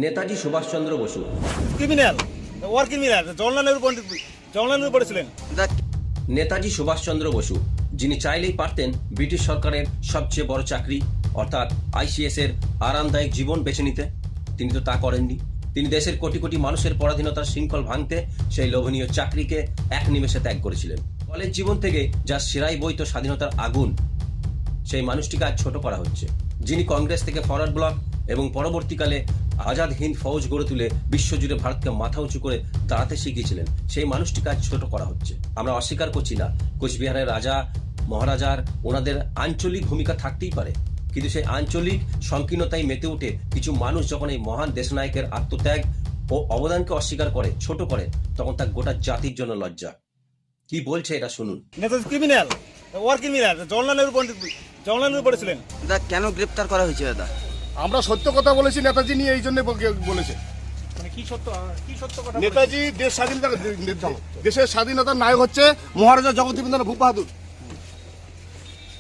Netaji Subhash Chandra Bose criminal war criminal Jawaharlal Nehru পড়েছিলেন। নেতাজি সুভাষচন্দ্র বসু, যিনি চাইলেই পারতেন ব্রিটিশ সরকারের সবচেয়ে বড় চাকরি অর্থাৎ আইসিএস এর আরামদায়ক জীবন বেছে নিতে, তিনি তো তা করেননি। তিনি দেশের কোটি কোটি মানুষের পরাধীনতার শৃঙ্খল ভাঙতে সেই লোভনীয় চাকরিকে এক নিমেষে ত্যাগ করেছিলেন। কলেজ জীবন থেকে যা শিরায় বইত স্বাধীনতার আগুন, সেই মানুষটিকে আজ ছোট করা হচ্ছে। যিনি কংগ্রেস থেকে ফরওয়ার্ড ব্লক এবং পরবর্তীকালে আজাদ হিন্দ ফৌজ গড়ে তুলে বিশ্বজুড়ে ভারতকে মাথা উঁচু করে দাঁড়াতে শিখিয়েছিলেন, সেই মানুষটিকে আজ ছোট করা হচ্ছে। আমরা অস্বীকার করছি না, কোচবিহারের রাজা মহারাজার ওনাদের আঞ্চলিক ভূমিকা থাকতেই পারে, কিন্তু সেই আঞ্চলিক সংকীর্ণতায় মেতে উঠে কিছু মানুষ যখন এই মহান দেশনায়কের আত্মত্যাগ ও অবদানকে অস্বীকার করে, ছোট করে, তখন তা গোটা জাতির জন্য লজ্জা। কি বলছে এটা শুনুন। Netaji criminal war criminal Jawaharlal Nehru পড়েছিলেন। দাদা কেন গ্রেপ্তার করা হয়েছে দাদা? আমরা সত্য কথা বলেছি নেতাজি নিয়ে, এই জন্য বলেছে। মানে কি সত্য কথা? নেতাজি দেশের স্বাধীনতার নায়ক হচ্ছে মহারাজা জগদীবেন্দ্র ভূপ বাহাদুর,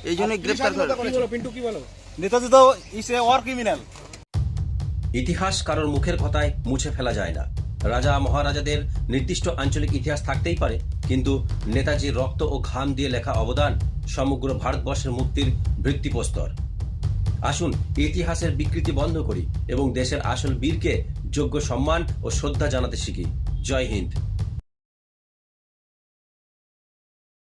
এই জন্য গ্রেপ্তার করা। পিন্টু কি বলো? নেতাজি তো ইস এ ওয়ার ক্রিমিনাল। ইতিহাস কারোর মুখের কথায় মুছে ফেলা যায় না। রাজা মহারাজাদের নির্দিষ্ট আঞ্চলিক ইতিহাস থাকতেই পারে, কিন্তু নেতাজির রক্ত ও ঘাম দিয়ে লেখা অবদান সমগ্র ভারতবর্ষের মুক্তির ভিত্তিপ্রস্তর। আসুন ইতিহাসের বিকৃতি বন্ধ করি এবং দেশের আসল বীরকে যোগ্য সম্মান ও শ্রদ্ধা জানাতে শিখি। জয় হিন্দ।